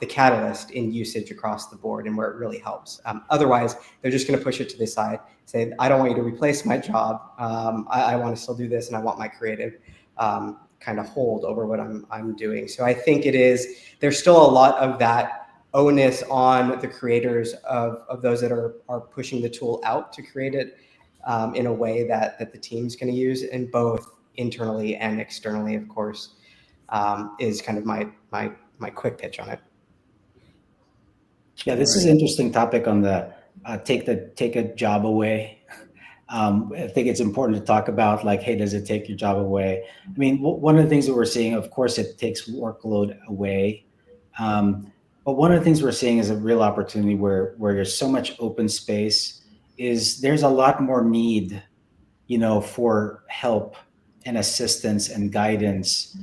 catalyst in usage across the board and where it really helps. Otherwise, they're just going to push it to the side, say, I don't want you to replace my job. I want to still do this, and I want my creative kind of hold over what I'm doing. So I think there's still a lot of that onus on the creators of those that are pushing the tool out to create it in a way that the team's going to use, and both internally and externally, of course, is kind of my quick pitch on it. Yeah, this is an interesting topic on the take a job away. I think it's important to talk about, like, hey, does it take your job away? I mean, one of the things that we're seeing, of course, it takes workload away. But one of the things we're seeing is a real opportunity where there's so much open space, is there's a lot more need, for help and assistance and guidance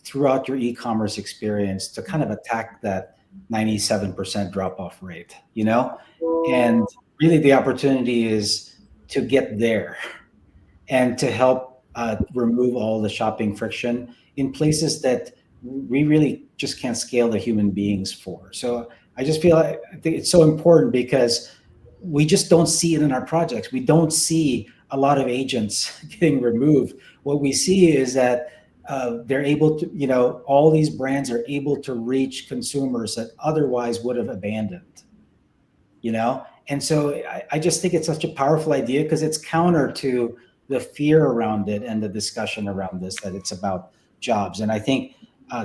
throughout your e-commerce experience to kind of attack that 97% drop-off rate, and really the opportunity is to get there and to help remove all the shopping friction in places that we really just can't scale the human beings for. So I just feel I think it's so important because we just don't see it in our projects. We don't see a lot of agents getting removed. What we see is that they're able to, all these brands are able to reach consumers that otherwise would have abandoned, And so I just think it's such a powerful idea because it's counter to the fear around it and the discussion around this, that it's about jobs. And I think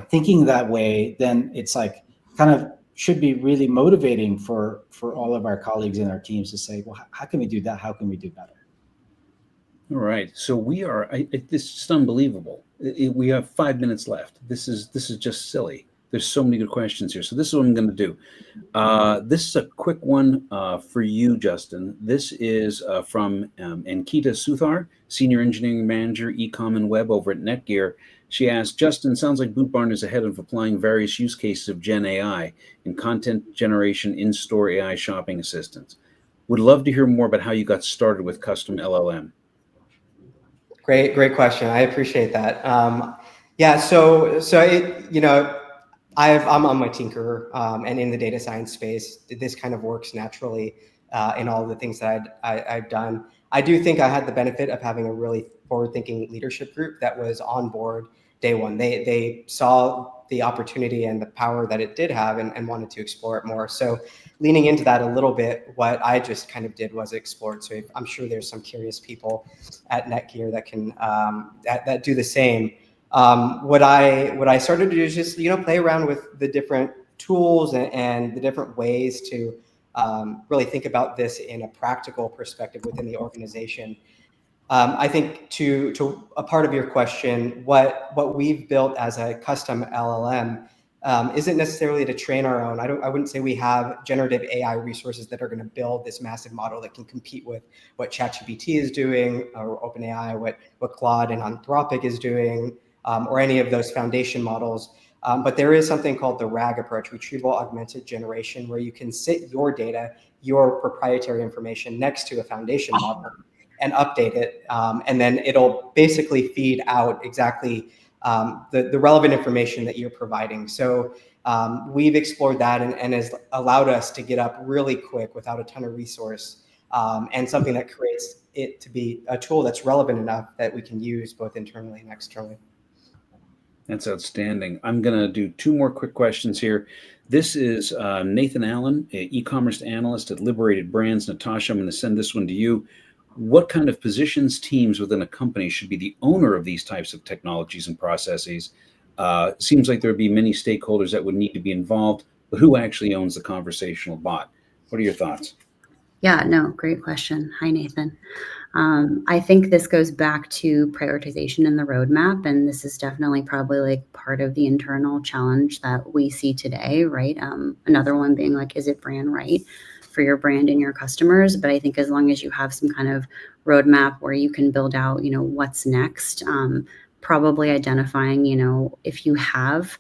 thinking that way, then it's like kind of should be really motivating for all of our colleagues and our teams to say, well, how can we do that? How can we do better? All right. So this is just unbelievable. We have 5 minutes left. This is just silly. There's so many good questions here. So this is what I'm going to do. This is a quick one for you, Justin. This is from Ankita Suthar, Senior Engineering Manager, Ecom and Web over at Netgear. She asked, Justin, sounds like Boot Barn is ahead of applying various use cases of Gen AI in content generation, in-store AI shopping assistance. Would love to hear more about how you got started with custom LLM. Great question. I appreciate that. So I'm a tinkerer, and in the data science space, this kind of works naturally in all of the things that I've done. I do think I had the benefit of having a really forward-thinking leadership group that was on board day one. They saw the opportunity and the power that it did have and wanted to explore it more. So leaning into that a little bit, what I just kind of did was explore it. So I'm sure there's some curious people at Netgear that can that do the same. What I started to do is just play around with the different tools and the different ways to really think about this in a practical perspective within the organization. I think to a part of your question, what we've built as a custom LLM isn't necessarily to train our own. I wouldn't say we have generative AI resources that are going to build this massive model that can compete with what ChatGPT is doing, or OpenAI, what Claude and Anthropic is doing, or any of those foundation models. But there is something called the RAG approach, retrieval augmented generation, where you can sit your data, your proprietary information next to a foundation model and update it. And then it'll basically feed out exactly the relevant information that you're providing. So we've explored that and has allowed us to get up really quick without a ton of resource, and something that creates it to be a tool that's relevant enough that we can use both internally and externally. That's outstanding. I'm going to do two more quick questions here. This is Nathan Allen, an e-commerce analyst at Liberated Brands. Natasha, I'm going to send this one to you. What kind of positions, teams within a company should be the owner of these types of technologies and processes? Seems like there would be many stakeholders that would need to be involved, but who actually owns the conversational bot? What are your thoughts? Yeah, no, great question. Hi, Nathan. I think this goes back to prioritization in the roadmap, and this is definitely probably like part of the internal challenge that we see today, right? Another one being like, is it brand right for your brand and your customers? But I think as long as you have some kind of roadmap where you can build out, what's next, probably identifying, if you have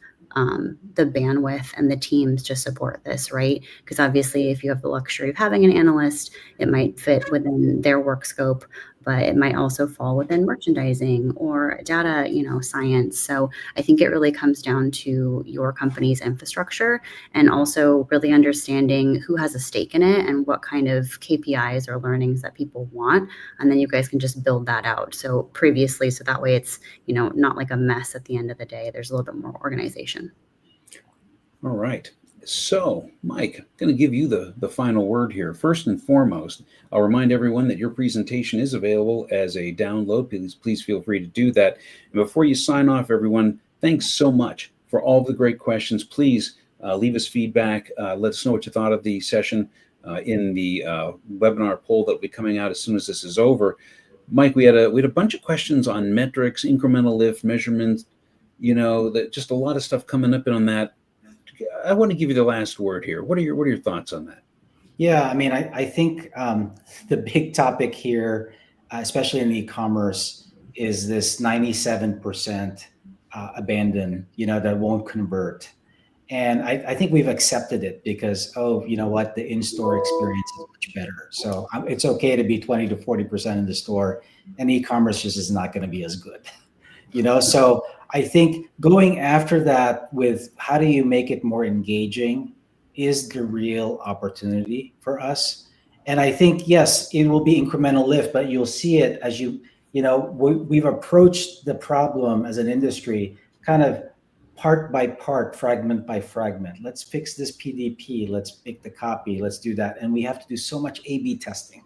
the bandwidth and the teams to support this, right? Because obviously, if you have the luxury of having an analyst, it might fit within their work scope, but it might also fall within merchandising or data, science. So I think it really comes down to your company's infrastructure and also really understanding who has a stake in it and what kind of KPIs or learnings that people want. And then you guys can just build that out. So that way it's, not like a mess at the end of the day. There's a little bit more organization. All right. So, Mike, I'm going to give you the final word here. First and foremost, I'll remind everyone that your presentation is available as a download. Please feel free to do that. And before you sign off, everyone, thanks so much for all the great questions. Please leave us feedback. Let us know what you thought of the session in the webinar poll that will be coming out as soon as this is over. Mike, we had a bunch of questions on metrics, incremental lift, measurements, just a lot of stuff coming up on that. I want to give you the last word here. What are your thoughts on that? Yeah, I mean, I think the big topic here, especially in e-commerce, is this 97% abandon, that won't convert. And I think we've accepted it because, you know what, the in-store experience is much better. So it's okay to be 20 to 40% in the store, and e-commerce just is not going to be as good. So I think going after that with how do you make it more engaging is the real opportunity for us. And I think, yes, it will be incremental lift, but you'll see it as we've approached the problem as an industry kind of part by part, fragment by fragment. Let's fix this PDP. Let's make the copy. Let's do that. And we have to do so much A/B testing,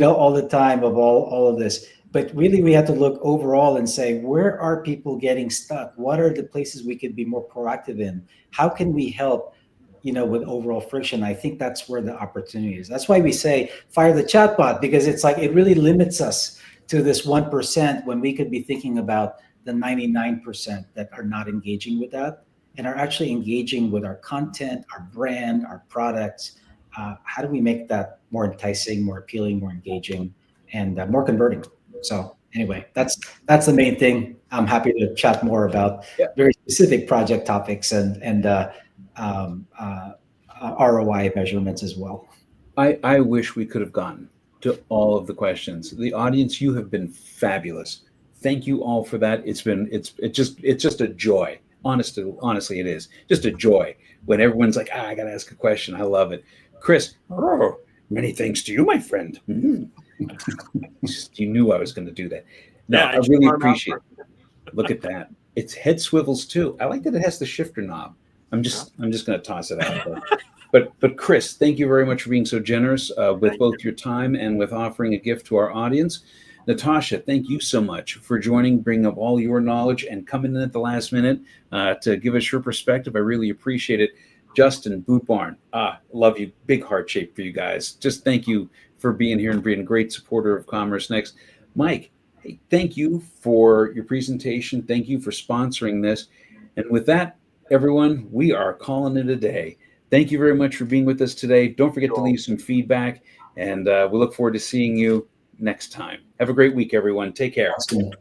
all the time of all of this. But really, we have to look overall and say, where are people getting stuck? What are the places we could be more proactive in? How can we help, with overall friction? I think that's where the opportunity is. That's why we say fire the chatbot, because it's like it really limits us to this 1% when we could be thinking about the 99% that are not engaging with that and are actually engaging with our content, our brand, our products. How do we make that more enticing, more appealing, more engaging, and more converting? So anyway, that's the main thing. I'm happy to chat more about very specific project topics and ROI measurements as well. I wish we could have gotten to all of the questions. The audience, you have been fabulous. Thank you all for that. It's just a joy. Honestly, it is just a joy when everyone's like, I gotta ask a question. I love it. Chris, many thanks to you, my friend. You knew I was going to do that. No, I really appreciate it. Look at that. Its head swivels too. I like that it has the shifter knob. I'm just going to toss it out there. But Chris, thank you very much for being so generous with both your time and with offering a gift to our audience. Natasha, thank you so much for joining, bringing up all your knowledge and coming in at the last minute to give us your perspective. I really appreciate it. Justin, Boot Barn, love you. Big heart shape for you guys. Just thank you for being here and being a great supporter of Commerce Next. Mike, hey, thank you for your presentation. Thank you for sponsoring this. And with that, everyone, we are calling it a day. Thank you very much for being with us today. Don't forget to leave some feedback, and we look forward to seeing you next time. Have a great week, everyone. Take care. Awesome.